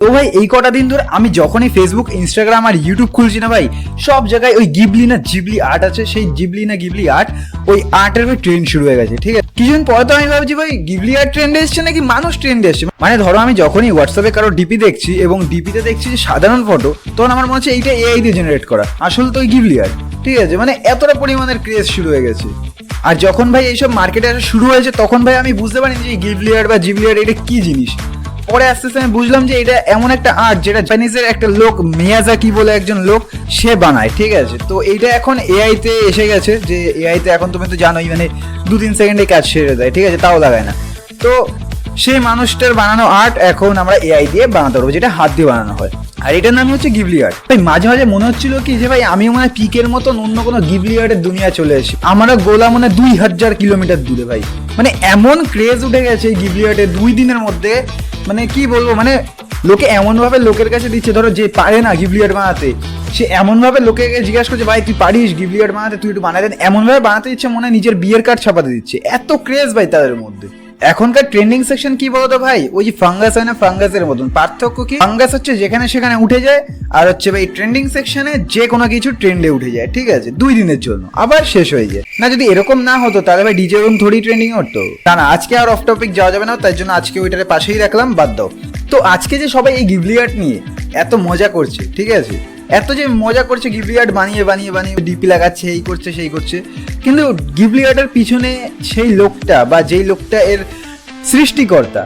তো ভাই এই কটা দিন ধরে আমি যখনই ফেসবুক, ইনস্টাগ্রাম আর ইউটিউব খুলছি না ভাই, সব জায়গায় ওই গিবলি না জিবলি আর্ট আছে, সেই জিবলি না গিবলি আর্ট, ওই আর্টের ভাই ট্রেন্ড শুরু হয়ে গেছে। ঠিক আছে, কিছুদিন পরে তো আমি ভাবছি ভাই গিবলি আর্ট ট্রেন্ডে এসছে নাকি মানুষ ট্রেন্ডে এসছে। মানে ধরো আমি যখনই হোয়াটসঅ্যাপে কারো ডিপি দেখছি এবং ডিপিতে দেখছি যে সাধারণ ফটো, তখন আমার মনে হচ্ছে এইটা এআই দিয়ে জেনারেট করা, আসলে তো ওই গিবলি আর্ট। ঠিক আছে, মানে এতটা পরিমাণের ক্রেজ শুরু হয়ে গেছে। আর যখন ভাই এইসব মার্কেটে আসা শুরু হয়েছে তখন ভাই আমি বুঝতে পারিনি যে গিবলি আর্ট বা জিবলি আর্ট এটা কি জিনিস। পরে আস্তে আস্তে আমি বুঝলাম যে এটা এমন একটা আর্ট যেটা জাপানিজের একটা লোক মিয়াজাকি বলে একজন লোক সে বানায়। ঠিক আছে, তো এইটা এখন এআই তে এসে গেছে, যে এআই তে এখন তুমি তো জানোই মানে 2-3 সেকেন্ডে কাজ সেরে দেয়। ঠিক আছে, তাও লাগায় না। তো সেই মানুষটার বানানো আর্ট এখন আমরা এআই দিয়ে বানাতে পারবো, যেটা হাত দিয়ে বানানো হয়। আর এটার নাম হচ্ছে গিবলি আর্ট। ভাই মাঝে মাঝে মনে হচ্ছিল কি যে ভাই আমিও মানে পিকের মতন অন্য কোনো গিবলি আর্টের দুনিয়া চলে এসেছি। আমারও গোলা মানে 2000 কিলোমিটার দূরে ভাই। মানে এমন ক্রেজ উঠে গেছে এই গিবলি আর্টে 2 দিনের মধ্যে, মানে কি বলবো, মানে লোকে এমনভাবে লোকের কাছে দিচ্ছে, ধরো যে পারে না গিবলি আর্ট বানাতে, সে এমনভাবে লোকে জিজ্ঞাসা করছে ভাই তুই পারিস গিবলি আর্ট বানাতে, তুই একটু বানাই দেন, এমনভাবে বানাতে দিচ্ছে মনে হয় নিজের বিয়ের কার্ড ছাপাতে দিচ্ছে। এত ক্রেজ ভাই তাদের মধ্যে। এখনকার ট্রেন্ডিং সেকশন কি বলতো ভাই, ওই যে ফাঙ্গাস হয় না, ফাঙ্গাসের মতন। পার্থক্য কি, ফাঙ্গাস হচ্ছে যেখানে সেখানে উঠে যায়, আর হচ্ছে ভাই ট্রেন্ডিং সেকশনে যে কোনো কিছু ট্রেন্ডে উঠে যায়। ঠিক আছে, 2 দিনের জন্য আবার শেষ হয়ে যায়। না যদি এরকম না হতো তাহলে ভাই ডিজে রুম থোড়ি ট্রেন্ডিং হতো। তা না, আজকে আর অফ টপিক যাওয়া যাবে না, তাই জন্য আজকে ওইটার পাশেই রাখলাম, বাদ দাও। তো আজকে যে সবাই এই গিবলি আর্ট নিয়ে এত মজা করছে, ঠিক আছে, এত যে মজা করছে গিবলি আর্ট বানিয়ে বানিয়ে বানিয়ে ডিপি লাগাচ্ছে, এই করছে সেই করছে, কিন্তু গিবলি আর্টের পিছনে সেই লোকটা বা যেই লোকটা এর সৃষ্টিকর্তা,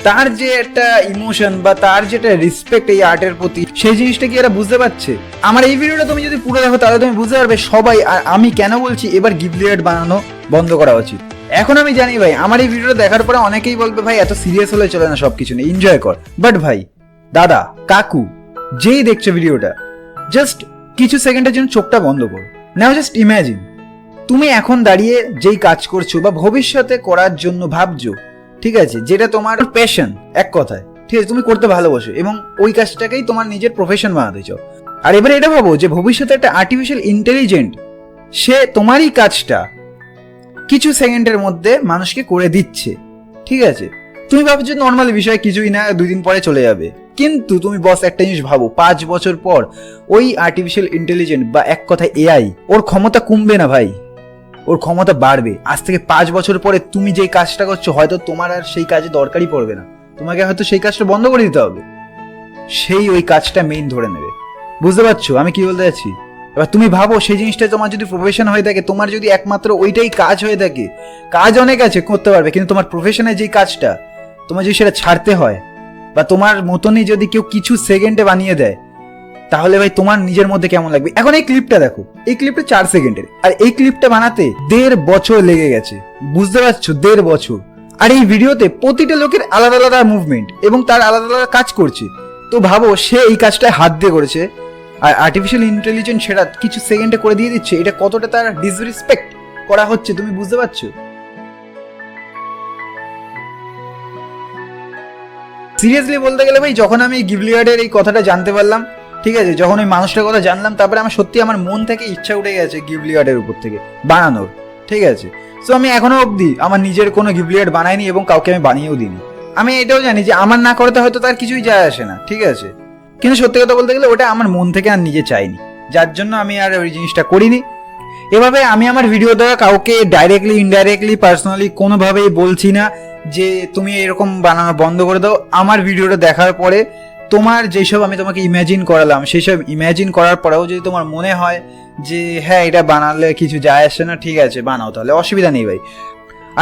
তার যে একটা ইমোশন বা তার যেটা রেসপেক্ট এই আর্টের প্রতি, সেই জিনিসটা কি এরা বুঝতে পারছে? আমার এই ভিডিওটা তুমি যদি পুরো দেখো তাহলে তুমি বুঝতে পারবে সবাই আর আমি কেন বলছি এবার গিবলি আর্ট বানানো বন্ধ করা উচিত। এখন আমি জানি ভাই আমার এই ভিডিওটা দেখার পরে অনেকেই বলবে ভাই এত সিরিয়াস হলে চলে না, সবকিছু নিয়ে এনজয় কর। বাট ভাই, দাদা, কাকু, যেই দেখছো ভিডিওটা, জাস্ট কিছু সেকেন্ডের জন্য চোখটা বন্ধ করো। নাও জাস্ট ইমাজিন তুমি এখন দাঁড়িয়ে যেই কাজ করছো বা ভবিষ্যতে করার জন্য ভাবছো, ঠিক আছে, যেটা তোমার প্যাশন, এক কথায়, ঠিক আছে, তুমি করতে ভালোবাসো এবং ওই কাজটাকেই তোমার নিজের প্রফেশন বানাতে চাও। আর এবারে এটা ভাবো যে ভবিষ্যতে একটা আর্টিফিশিয়াল ইন্টেলিজেন্ট সে তোমারই কাজটা কিছু সেকেন্ডের মধ্যে মানুষকে করে দিচ্ছে। ঠিক আছে, তুমি ভাবছো নর্মাল বিষয়, কিছুই না, 2 দিন পরে চলে যাবে। কিন্তু তুমি বস একটা জিনিস ভাবো, 5 বছর পর ওই আর্টিফিশিয়াল ইন্টেলিজেন্ট বা এক কথায় এআই, ওর ক্ষমতা কমবে না ভাই, ওর ক্ষমতা বাড়বে। আজ থেকে 5 বছর পরে তুমি যেই কাজটা করছো হয়তো তোমার আর সেই কাজে দরকারই পড়বে না, তোমাকে হয়তো সেই কাজটা বন্ধ করে দিতে হবে, সেই ওই কাজটা মেইন ধরে নেবে। বুঝতে পারছো আমি কি বলতে চাচ্ছি? এবার তুমি ভাবো সেই জিনিসটা তোমার যদি প্রফেশন হয়ে থাকে, তোমার যদি একমাত্র ওইটাই কাজ হয়ে থাকে, কাজ অনেক আছে করতে পারবে, কিন্তু তোমার প্রফেশনে যেই কাজটা তোমার যদি সেটা ছাড়তে হয়, বা তোমার মতনই যদি কেউ কিছু সেকেন্ডে বানিয়ে দেয়, তাহলে ভাই তোমার নিজের মধ্যে কেমন লাগবে? এখন এই ক্লিপটা দেখো, এই ক্লিপটা 4 সেকেন্ডের, আর এই ক্লিপটা বানাতে 1.5 বছর লেগে গেছে। বুঝতে পারছো, 1.5 বছর। আর এই ভিডিওতে প্রতিটা লোকের আলাদা আলাদা মুভমেন্ট এবং তার আলাদা আলাদা কাজ করছে। তো ভাবো সে এই কাজটা হাত দিয়ে করেছে, আর আর্টিফিশিয়াল ইন্টেলিজেন্স সেটা কিছু সেকেন্ডে করে দিয়ে দিচ্ছে। এটা কতটা তার ডিসরেসপেক্ট করা হচ্ছে তুমি বুঝতে পারছো? সিরিয়াসলি বলতে গেলে ভাই, যখন আমি গিবলি আর্টের এই কথাটা জানতে পারলাম, ঠিক আছে, যখন ওই মানুষটার কথা জানলাম, তারপরে আমার সত্যি আমার মন থেকে ইচ্ছা উঠে গেছে গিবলি আর্টের উপর থেকে বানানোর। ঠিক আছে, সো আমি এখনো অবধি আমার নিজের কোনো গিবলি আর্ট বানাইনি এবং কাউকে আমি বানিয়েও দিইনি। আমি এটাও জানি যে আমার না করতে হয়তো তার কিছুই যায় আসে না, ঠিক আছে, কিন্তু সত্যি কথা বলতে গেলে ওটা আমার মন থেকে আর নিজে চাইনি, যার জন্য আমি আর ওই জিনিসটা করিনি। এভাবে আমি আমার ভিডিও দ্বারা কাউকে ডাইরেক্টলি, ইনডাইরেক্টলি, পার্সোনালি কোনোভাবেই বলছি না যে তুমি এরকম বানানো বন্ধ করে দাও। আমার ভিডিওটা দেখার পরে তোমার যেসব আমি তোমাকে ইমাজিন করালাম, সেই সব ইমাজিন করার পরেও যদি তোমার মনে হয় যে হ্যাঁ এটা বানালে কিছু যায় আসে না, ঠিক আছে বানাও, তাহলে অসুবিধা নেই ভাই।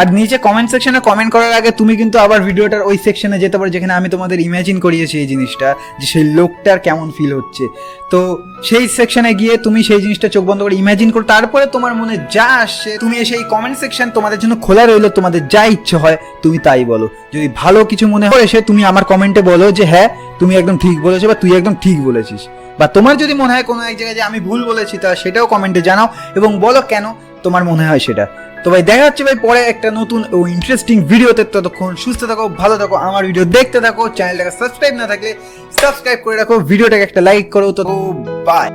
আর নিচে কমেন্ট সেকশনে কমেন্ট করার আগে তুমি কিন্তু আবার ভিডিওটার ওই সেকশনে যেতে পারো যেখানে আমি তোমাদের ইমাজিন করিয়েছি এই জিনিসটা, যে সেই লোকটার কেমন ফিল হচ্ছে। তো সেই সেকশনে গিয়ে তুমি সেই জিনিসটা চোখ বন্ধ করে ইমাজিন করো, তারপরে তোমার মনে যা আসছে তুমি সেই কমেন্ট সেকশন তোমাদের জন্য খোলা রইলো, তোমাদের যা ইচ্ছে হয় তুমি তাই বলো। যদি ভালো কিছু মনে হয় সে তুমি আমার কমেন্টে বলো যে হ্যাঁ তুমি একদম ঠিক বলেছো বা তুই একদম ঠিক বলেছিস, বা তোমার যদি মনে হয় কোনো এক জায়গায় যে আমি ভুল বলেছি তা সেটাও কমেন্টে জানাও এবং বলো কেন তোমার মনে হয় সেটা। তো ভাই দেখা হচ্ছে ভাই পরে একটা নতুন ও ইন্টারেস্টিং ভিডিওতে। ততক্ষণ সুস্থ থাকো, ভালো থাকো, আমার ভিডিও দেখতে থাকো, চ্যানেলটাকে সাবস্ক্রাইব না থাকলে সাবস্ক্রাইব করে রাখো, ভিডিওটাকে একটা লাইক করো। তো বাই।